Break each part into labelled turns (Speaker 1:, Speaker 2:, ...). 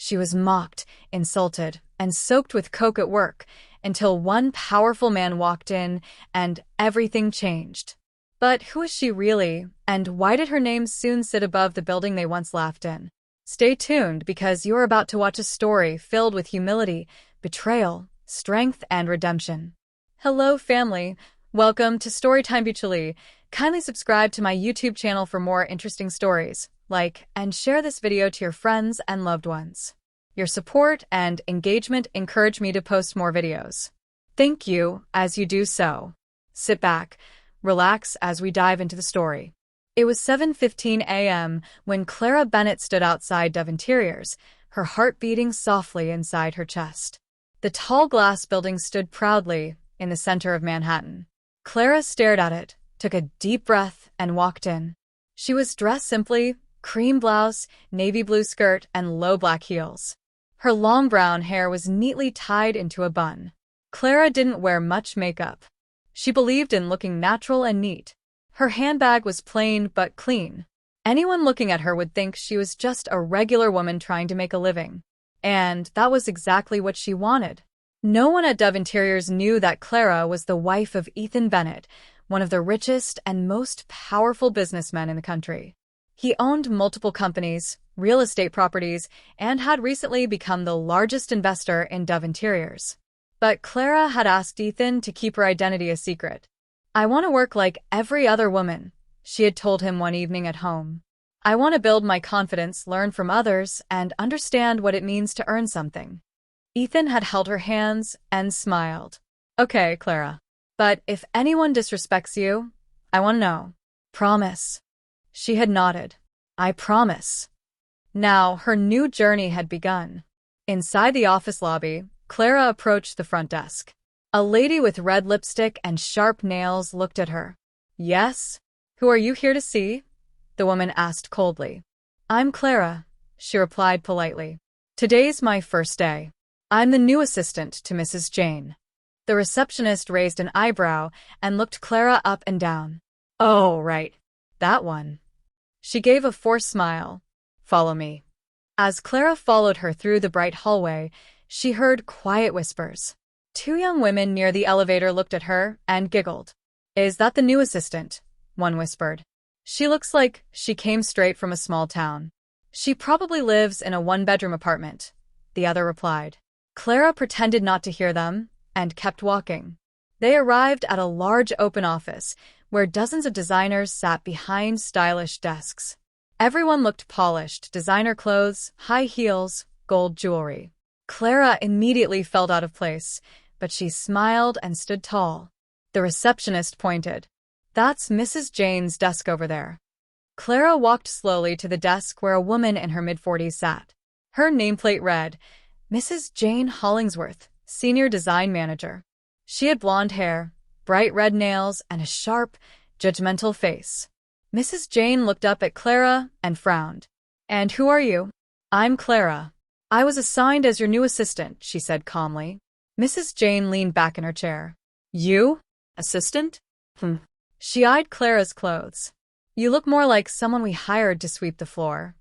Speaker 1: She was mocked, insulted, and soaked with coke at work, until one powerful man walked in and everything changed. But who is she really, and why did her name soon sit above the building they once laughed in? Stay tuned, because you're about to watch a story filled with humility, betrayal, strength, and redemption. Hello, family. Welcome to Storytime Buchali. Kindly subscribe to my YouTube channel for more interesting stories. Like and share this video to your friends and loved ones. Your support and engagement encourage me to post more videos. Thank you as you do so. Sit back, relax as we dive into the story. It was 7:15 a.m. when Clara Bennett stood outside Dove Interiors, her heart beating softly inside her chest. The tall glass building stood proudly in the center of Manhattan. Clara stared at it, took a deep breath, and walked in. She was dressed simply, cream blouse, navy blue skirt, and low black heels. Her long brown hair was neatly tied into a bun. Clara didn't wear much makeup. She believed in looking natural and neat. Her handbag was plain but clean. Anyone looking at her would think she was just a regular woman trying to make a living. And that was exactly what she wanted. No one at Dove Interiors knew that Clara was the wife of Ethan Bennett, one of the richest and most powerful businessmen in the country. He owned multiple companies, real estate properties, and had recently become the largest investor in Dove Interiors. But Clara had asked Ethan to keep her identity a secret. "I want to work like every other woman," she had told him one evening at home. "I want to build my confidence, learn from others, and understand what it means to earn something." Ethan had held her hands and smiled. "Okay, Clara. But if anyone disrespects you, I want to know. Promise." She had nodded. "I promise." Now, her new journey had begun. Inside the office lobby, Clara approached the front desk. A lady with red lipstick and sharp nails looked at her. "Yes? Who are you here to see?" the woman asked coldly. "I'm Clara," she replied politely. "Today's my first day. I'm the new assistant to Mrs. Jane." The receptionist raised an eyebrow and looked Clara up and down. "Oh, right. That one." She gave a forced smile. "Follow me." As Clara followed her through the bright hallway, she heard quiet whispers. Two young women near the elevator looked at her and giggled. "Is that the new assistant?" one whispered. "She looks like she came straight from a small town." "She probably lives in a one-bedroom apartment," the other replied. Clara pretended not to hear them and kept walking. They arrived at a large open office where dozens of designers sat behind stylish desks. Everyone looked polished: designer clothes, high heels, gold jewelry. Clara immediately felt out of place, but she smiled and stood tall. The receptionist pointed. "That's Mrs. Jane's desk over there." Clara walked slowly to the desk where a woman in her mid-40s sat. Her nameplate read, "Mrs. Jane Hollingsworth, Senior Design Manager." She had blonde hair, bright red nails, and a sharp, judgmental face. Mrs. Jane looked up at Clara and frowned. "And who are you?" "I'm Clara. I was assigned as your new assistant," she said calmly. Mrs. Jane leaned back in her chair. "You? Assistant?" She eyed Clara's clothes. "You look more like someone we hired to sweep the floor."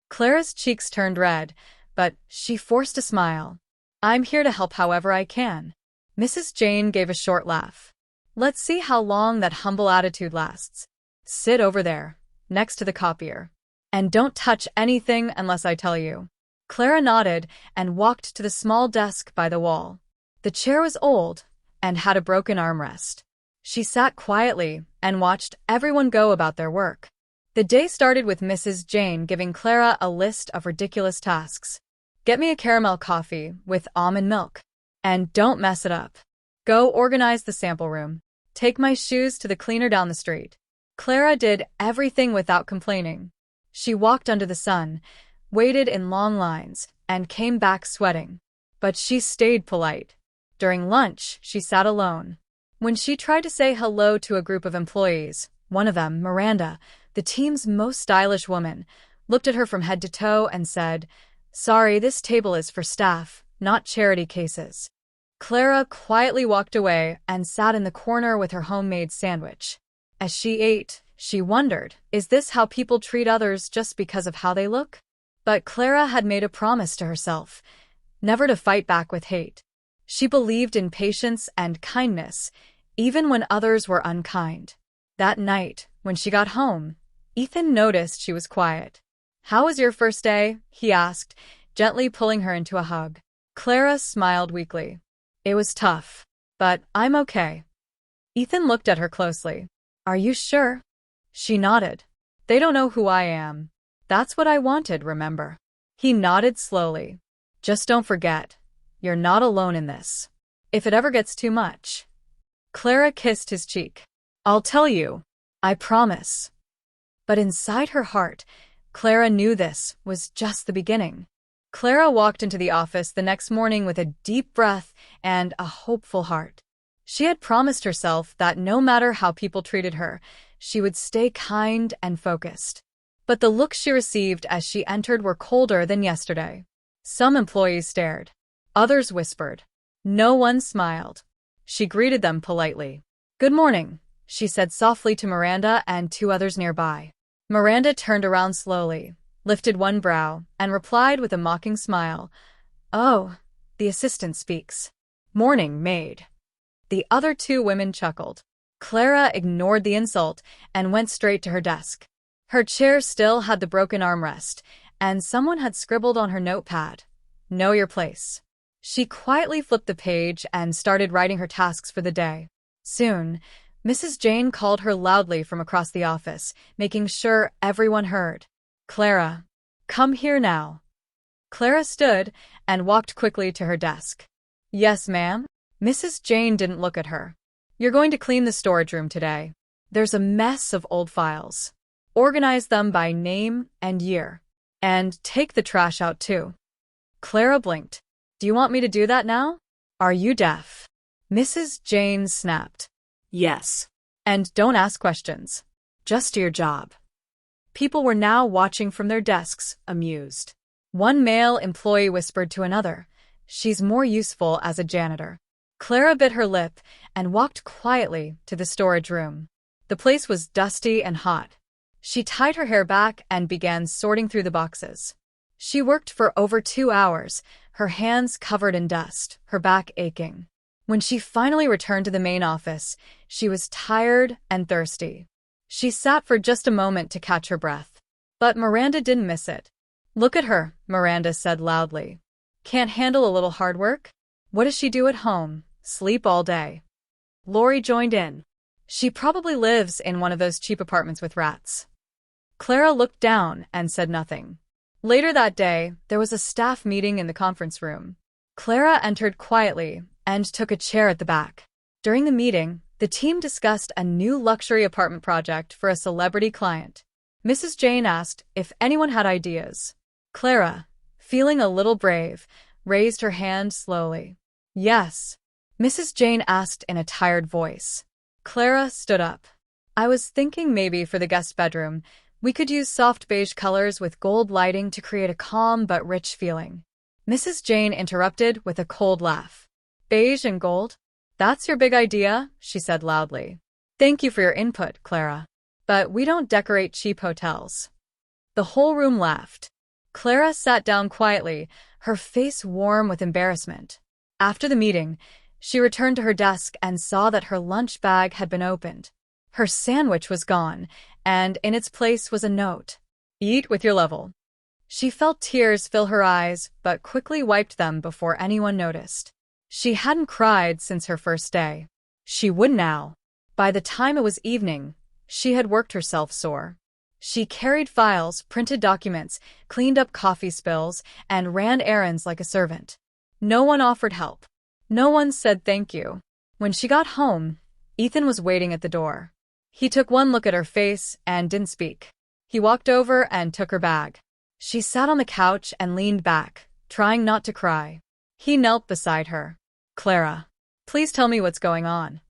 Speaker 1: Clara's cheeks turned red, but she forced a smile. "I'm here to help however I can." Mrs. Jane gave a short laugh. "Let's see how long that humble attitude lasts. Sit over there, next to the copier. And don't touch anything unless I tell you." Clara nodded and walked to the small desk by the wall. The chair was old and had a broken armrest. She sat quietly and watched everyone go about their work. The day started with Mrs. Jane giving Clara a list of ridiculous tasks. "Get me a caramel coffee with almond milk. And don't mess it up. Go organize the sample room. Take my shoes to the cleaner down the street." Clara did everything without complaining. She walked under the sun, waited in long lines, and came back sweating. But she stayed polite. During lunch, she sat alone. When she tried to say hello to a group of employees, one of them, Miranda, the team's most stylish woman, looked at her from head to toe and said, "Sorry, this table is for staff, not charity cases." Clara quietly walked away and sat in the corner with her homemade sandwich. As she ate, she wondered, is this how people treat others just because of how they look? But Clara had made a promise to herself, never to fight back with hate. She believed in patience and kindness, even when others were unkind. That night, when she got home, Ethan noticed she was quiet. "How was your first day?" he asked, gently pulling her into a hug. Clara smiled weakly. "It was tough, but I'm okay." Ethan looked at her closely. "Are you sure?" She nodded. "They don't know who I am. That's what I wanted, remember?" He nodded slowly. "Just don't forget, you're not alone in this. If it ever gets too much." Clara kissed his cheek. "I'll tell you. I promise." But inside her heart, Clara knew this was just the beginning. Clara walked into the office the next morning with a deep breath and a hopeful heart. She had promised herself that no matter how people treated her, she would stay kind and focused. But the looks she received as she entered were colder than yesterday. Some employees stared. Others whispered. No one smiled. She greeted them politely. "Good morning," she said softly to Miranda and two others nearby. Miranda turned around slowly, lifted one brow, and replied with a mocking smile. "Oh, the assistant speaks. Morning, maid." The other two women chuckled. Clara ignored the insult and went straight to her desk. Her chair still had the broken armrest, and someone had scribbled on her notepad, "Know your place." She quietly flipped the page and started writing her tasks for the day. Soon, Mrs. Jane called her loudly from across the office, making sure everyone heard. "Clara, come here now." Clara stood and walked quickly to her desk. "Yes, ma'am?" Mrs. Jane didn't look at her. "You're going to clean the storage room today. There's a mess of old files. Organize them by name and year. And take the trash out too." Clara blinked. "Do you want me to do that now? Are you deaf?" Mrs. Jane snapped. "Yes. And don't ask questions. Just do your job." People were now watching from their desks, amused. One male employee whispered to another, "She's more useful as a janitor." Clara bit her lip and walked quietly to the storage room. The place was dusty and hot. She tied her hair back and began sorting through the boxes. She worked for over 2 hours, her hands covered in dust, her back aching. When she finally returned to the main office, she was tired and thirsty. She sat for just a moment to catch her breath. But Miranda didn't miss it. "Look at her," Miranda said loudly. "Can't handle a little hard work? What does she do at home? Sleep all day." Lori joined in. "She probably lives in one of those cheap apartments with rats." Clara looked down and said nothing. Later that day, there was a staff meeting in the conference room. Clara entered quietly and took a chair at the back. During the meeting, the team discussed a new luxury apartment project for a celebrity client. Mrs. Jane asked if anyone had ideas. Clara, feeling a little brave, raised her hand slowly. "Yes." Mrs. Jane asked in a tired voice. Clara stood up. "I was thinking maybe for the guest bedroom, we could use soft beige colors with gold lighting to create a calm but rich feeling." Mrs. Jane interrupted with a cold laugh. "Beige and gold? That's your big idea?" she said loudly. "Thank you for your input, Clara. But we don't decorate cheap hotels." The whole room laughed. Clara sat down quietly, her face warm with embarrassment. After the meeting, she returned to her desk and saw that her lunch bag had been opened. Her sandwich was gone, and in its place was a note. "Eat with your level." She felt tears fill her eyes, but quickly wiped them before anyone noticed. She hadn't cried since her first day. She would now. By the time it was evening, she had worked herself sore. She carried files, printed documents, cleaned up coffee spills, and ran errands like a servant. No one offered help. No one said thank you. When she got home, Ethan was waiting at the door. He took one look at her face and didn't speak. He walked over and took her bag. She sat on the couch and leaned back, trying not to cry. He knelt beside her. "Clara, please tell me what's going on."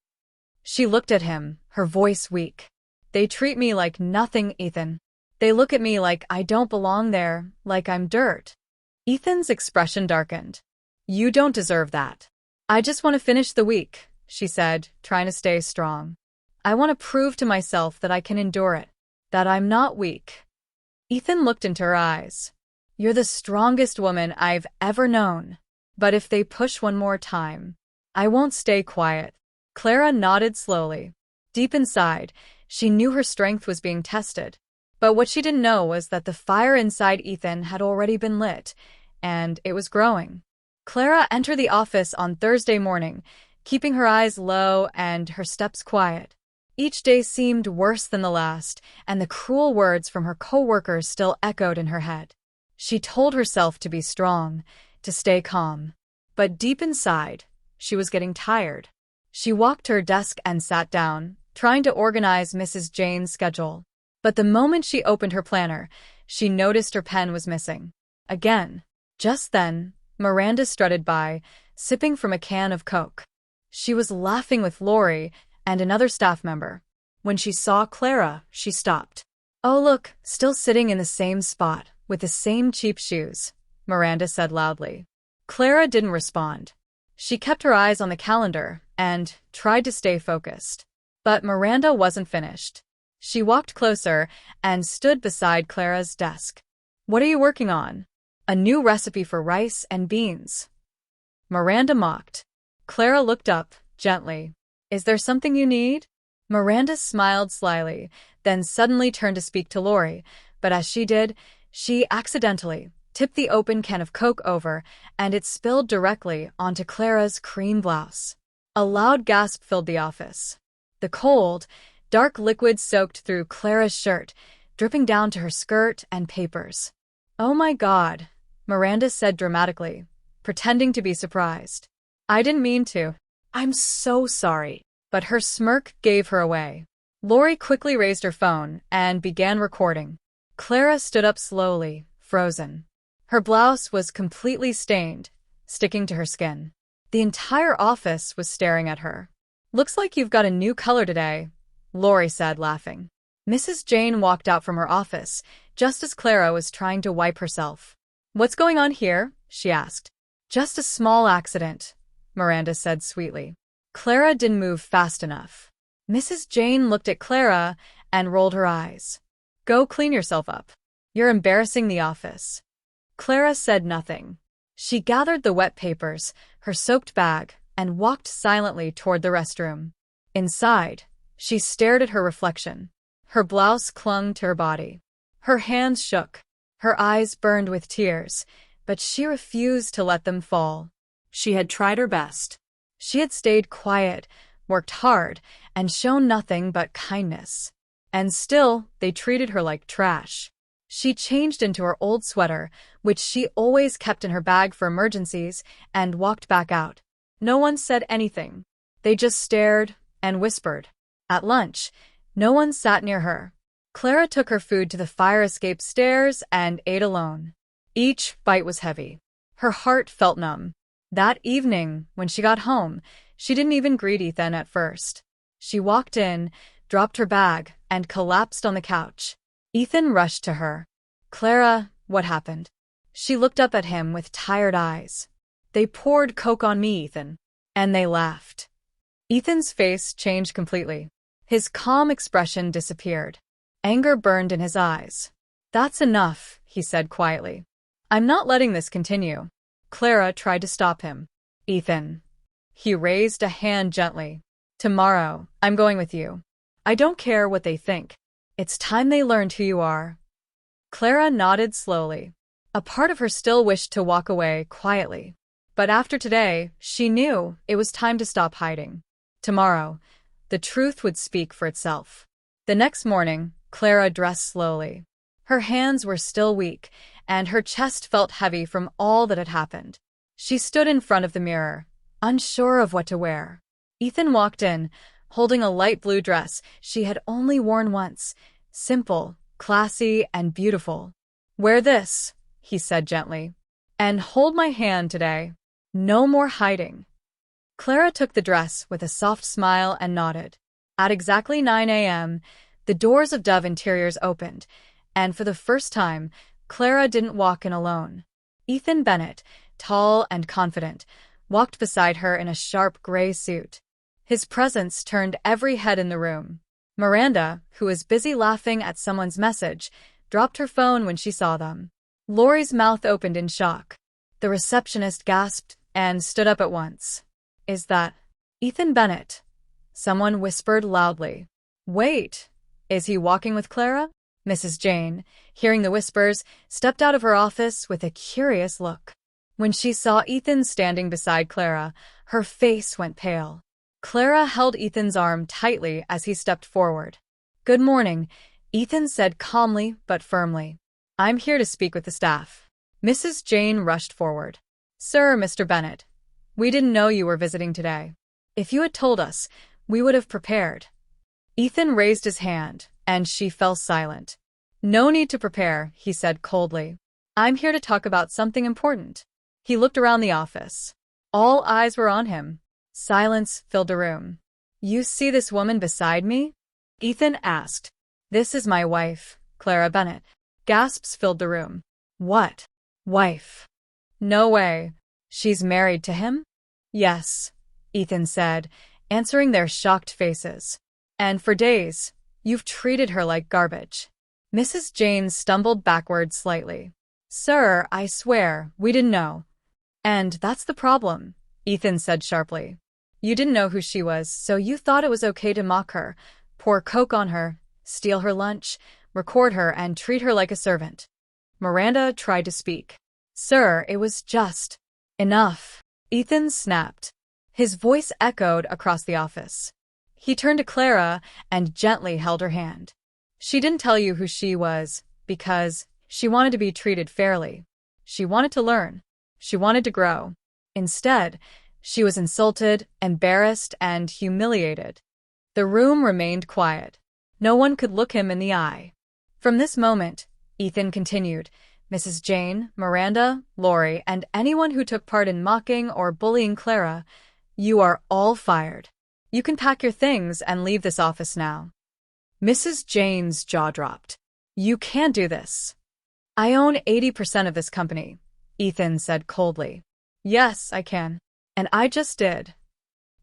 Speaker 1: She looked at him, her voice weak. "They treat me like nothing, Ethan. They look at me like I don't belong there, like I'm dirt." Ethan's expression darkened. "You don't deserve that." "I just want to finish the week," she said, trying to stay strong. "I want to prove to myself that I can endure it, that I'm not weak." Ethan looked into her eyes. You're the strongest woman I've ever known. But if they push one more time, I won't stay quiet. Clara nodded slowly. Deep inside, she knew her strength was being tested. But what she didn't know was that the fire inside Ethan had already been lit, and it was growing. Clara entered the office on Thursday morning, keeping her eyes low and her steps quiet. Each day seemed worse than the last, and the cruel words from her co-workers still echoed in her head. She told herself to be strong, to stay calm. But deep inside, she was getting tired. She walked to her desk and sat down, trying to organize Mrs. Jane's schedule. But the moment she opened her planner, she noticed her pen was missing. Again. Just then, Miranda strutted by, sipping from a can of Coke. She was laughing with Lori and another staff member. When she saw Clara, she stopped. "Oh look, still sitting in the same spot, with the same cheap shoes," Miranda said loudly. Clara didn't respond. She kept her eyes on the calendar and tried to stay focused. But Miranda wasn't finished. She walked closer and stood beside Clara's desk. "What are you working on?" "A new recipe for rice and beans," Miranda mocked. Clara looked up, gently. "Is there something you need?" Miranda smiled slyly, then suddenly turned to speak to Lori, but as she did, she accidentally tipped the open can of Coke over, and it spilled directly onto Clara's cream blouse. A loud gasp filled the office. The cold, dark liquid soaked through Clara's shirt, dripping down to her skirt and papers. "Oh my God," Miranda said dramatically, pretending to be surprised. "I didn't mean to. I'm so sorry." But her smirk gave her away. Lori quickly raised her phone and began recording. Clara stood up slowly, frozen. Her blouse was completely stained, sticking to her skin. The entire office was staring at her. "Looks like you've got a new color today," Lori said, laughing. Mrs. Jane walked out from her office, just as Clara was trying to wipe herself. "What's going on here?" she asked. "Just a small accident," Miranda said sweetly. Clara didn't move fast enough. Mrs. Jane looked at Clara and rolled her eyes. "Go clean yourself up. You're embarrassing the office." Clara said nothing. She gathered the wet papers, her soaked bag, and walked silently toward the restroom. Inside, she stared at her reflection. Her blouse clung to her body. Her hands shook. Her eyes burned with tears, but she refused to let them fall. She had tried her best. She had stayed quiet, worked hard, and shown nothing but kindness. And still, they treated her like trash. She changed into her old sweater, which she always kept in her bag for emergencies, and walked back out. No one said anything. They just stared and whispered. At lunch, no one sat near her. Clara took her food to the fire escape stairs and ate alone. Each bite was heavy. Her heart felt numb. That evening, when she got home, she didn't even greet Ethan at first. She walked in, dropped her bag, and collapsed on the couch. Ethan rushed to her. "Clara, what happened?" She looked up at him with tired eyes. "They poured Coke on me, Ethan." And they laughed. Ethan's face changed completely. His calm expression disappeared. Anger burned in his eyes. "That's enough," he said quietly. "I'm not letting this continue." Clara tried to stop him. "Ethan." He raised a hand gently. "Tomorrow, I'm going with you. I don't care what they think. It's time they learned who you are." Clara nodded slowly. A part of her still wished to walk away quietly. But after today, she knew it was time to stop hiding. Tomorrow, the truth would speak for itself. The next morning, Clara dressed slowly. Her hands were still weak, and her chest felt heavy from all that had happened. She stood in front of the mirror, unsure of what to wear. Ethan walked in, holding a light blue dress she had only worn once, simple, classy, and beautiful. "Wear this," he said gently, "and hold my hand today. No more hiding." Clara took the dress with a soft smile and nodded. At exactly 9 a.m., the doors of Dove Interiors opened, and for the first time, Clara didn't walk in alone. Ethan Bennett, tall and confident, walked beside her in a sharp gray suit. His presence turned every head in the room. Miranda, who was busy laughing at someone's message, dropped her phone when she saw them. Lori's mouth opened in shock. The receptionist gasped and stood up at once. Is that Ethan Bennett? Someone whispered loudly. Wait, is he walking with Clara? Mrs. Jane, hearing the whispers, stepped out of her office with a curious look. When she saw Ethan standing beside Clara, her face went pale. Clara held Ethan's arm tightly as he stepped forward. Good morning, Ethan said calmly but firmly. I'm here to speak with the staff. Mrs. Jane rushed forward. Sir, Mr. Bennett, we didn't know you were visiting today. If you had told us, we would have prepared. Ethan raised his hand, and she fell silent. No need to prepare, he said coldly. I'm here to talk about something important. He looked around the office. All eyes were on him. Silence filled the room. You see this woman beside me? Ethan asked. This is my wife, Clara Bennett. Gasps filled the room. What? Wife? No way. She's married to him? Yes, Ethan said, answering their shocked faces. And for days, you've treated her like garbage. Mrs. Jane stumbled backward slightly. Sir, I swear, we didn't know. And that's the problem, Ethan said sharply. You didn't know who she was, so you thought it was okay to mock her, pour coke on her, steal her lunch, record her, and treat her like a servant. Miranda tried to speak. Sir, it was just enough. Ethan snapped. His voice echoed across the office. He turned to Clara and gently held her hand. She didn't tell you who she was because she wanted to be treated fairly. She wanted to learn. She wanted to grow. Instead, she was insulted, embarrassed, and humiliated. The room remained quiet. No one could look him in the eye. From this moment, Ethan continued, Mrs. Jane, Miranda, Lori, and anyone who took part in mocking or bullying Clara, you are all fired. You can pack your things and leave this office now. Mrs. Jane's jaw dropped. You can't do this. I own 80% of this company, Ethan said coldly. Yes, I can. And I just did.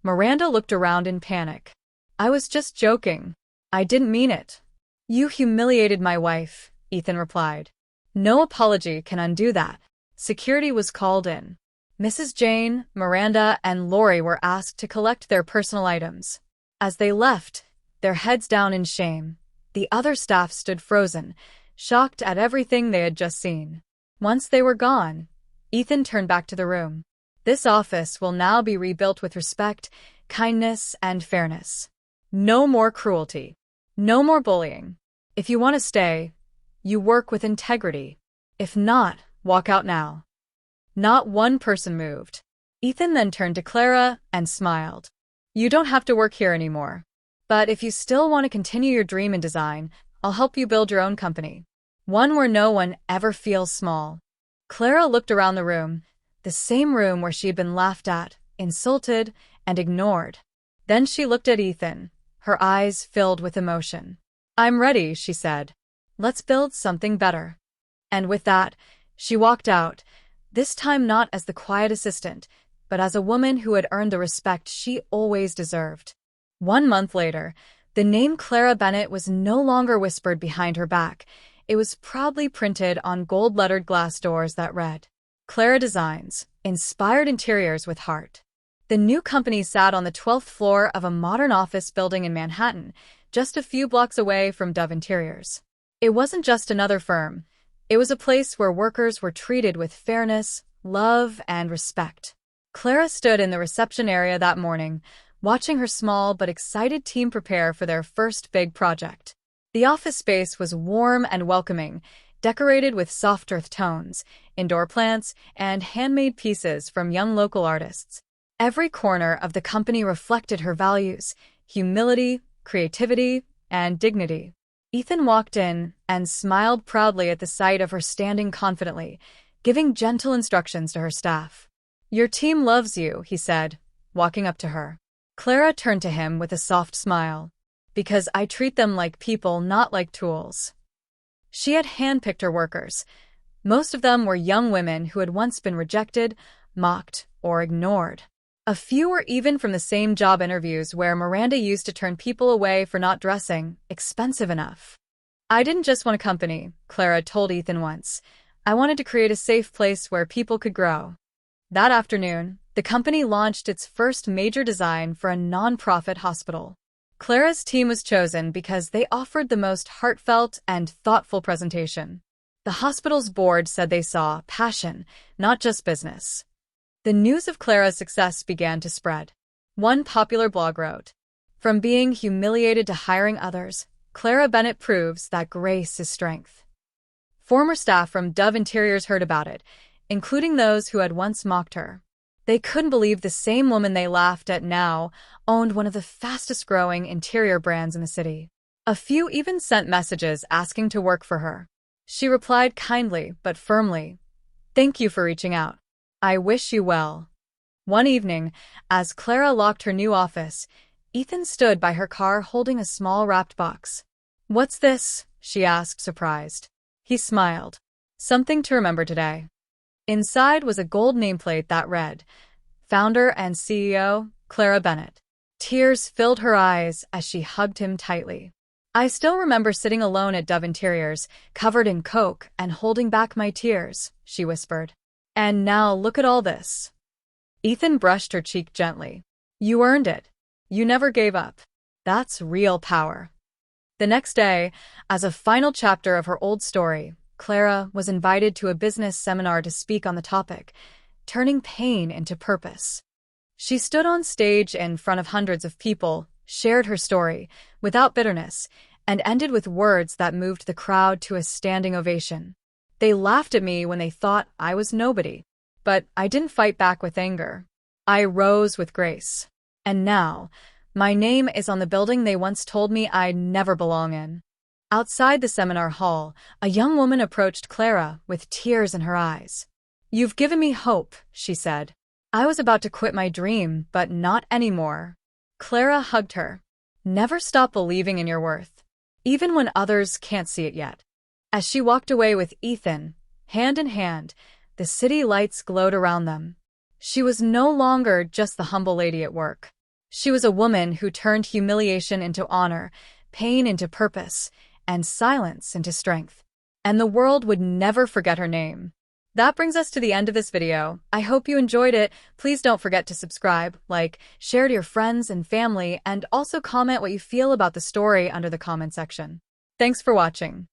Speaker 1: Miranda looked around in panic. I was just joking. I didn't mean it. You humiliated my wife, Ethan replied. No apology can undo that. Security was called in. Mrs. Jane, Miranda, and Lori were asked to collect their personal items. As they left, their heads down in shame, the other staff stood frozen, shocked at everything they had just seen. Once they were gone, Ethan turned back to the room. This office will now be rebuilt with respect, kindness, and fairness. No more cruelty. No more bullying. If you want to stay, you work with integrity. If not, walk out now. Not one person moved. Ethan then turned to Clara and smiled. You don't have to work here anymore. But if you still want to continue your dream in design, I'll help you build your own company. One where no one ever feels small. Clara looked around the room, the same room where she had been laughed at, insulted, and ignored. Then she looked at Ethan, her eyes filled with emotion. I'm ready, she said. Let's build something better. And with that, she walked out, this time not as the quiet assistant, but as a woman who had earned the respect she always deserved. 1 month later, the name Clara Bennett was no longer whispered behind her back. It was proudly printed on gold-lettered glass doors that read, Clara Designs, Inspired Interiors with Heart. The new company sat on the 12th floor of a modern office building in Manhattan, just a few blocks away from Dove Interiors. It wasn't just another firm. It was a place where workers were treated with fairness, love, and respect. Clara stood in the reception area that morning, watching her small but excited team prepare for their first big project. The office space was warm and welcoming, decorated with soft earth tones, indoor plants, and handmade pieces from young local artists. Every corner of the company reflected her values: humility, creativity, and dignity. Ethan walked in and smiled proudly at the sight of her standing confidently, giving gentle instructions to her staff. Your team loves you, he said, walking up to her. Clara turned to him with a soft smile. Because I treat them like people, not like tools. She had handpicked her workers. Most of them were young women who had once been rejected, mocked, or ignored. A few were even from the same job interviews where Miranda used to turn people away for not dressing expensive enough. I didn't just want a company, Clara told Ethan once. I wanted to create a safe place where people could grow. That afternoon, the company launched its first major design for a non-profit hospital. Clara's team was chosen because they offered the most heartfelt and thoughtful presentation. The hospital's board said they saw passion, not just business. The news of Clara's success began to spread. One popular blog wrote, "From being humiliated to hiring others, Clara Bennett proves that grace is strength." Former staff from Dove Interiors heard about it, including those who had once mocked her. They couldn't believe the same woman they laughed at now owned one of the fastest-growing interior brands in the city. A few even sent messages asking to work for her. She replied kindly but firmly, "Thank you for reaching out. I wish you well." One evening, as Clara locked her new office, Ethan stood by her car holding a small wrapped box. "What's this?" she asked, surprised. He smiled. "Something to remember today." Inside was a gold nameplate that read, "Founder and CEO, Clara Bennett." Tears filled her eyes as she hugged him tightly. "I still remember sitting alone at Dove Interiors, covered in coke and holding back my tears," she whispered. "And now look at all this." Ethan brushed her cheek gently. "You earned it. You never gave up. That's real power." The next day, as a final chapter of her old story, Clara was invited to a business seminar to speak on the topic, turning pain into purpose. She stood on stage in front of hundreds of people, shared her story, without bitterness, and ended with words that moved the crowd to a standing ovation. "They laughed at me when they thought I was nobody. But I didn't fight back with anger. I rose with grace. And now, my name is on the building they once told me I'd never belong in." Outside the seminar hall, a young woman approached Clara with tears in her eyes. "You've given me hope," she said. "I was about to quit my dream, but not anymore." Clara hugged her. "Never stop believing in your worth, even when others can't see it yet." As she walked away with Ethan, hand in hand, the city lights glowed around them. She was no longer just the humble lady at work. She was a woman who turned humiliation into honor, pain into purpose, and silence into strength. And the world would never forget her name. That brings us to the end of this video. I hope you enjoyed it. Please don't forget to subscribe, like, share to your friends and family, and also comment what you feel about the story under the comment section. Thanks for watching.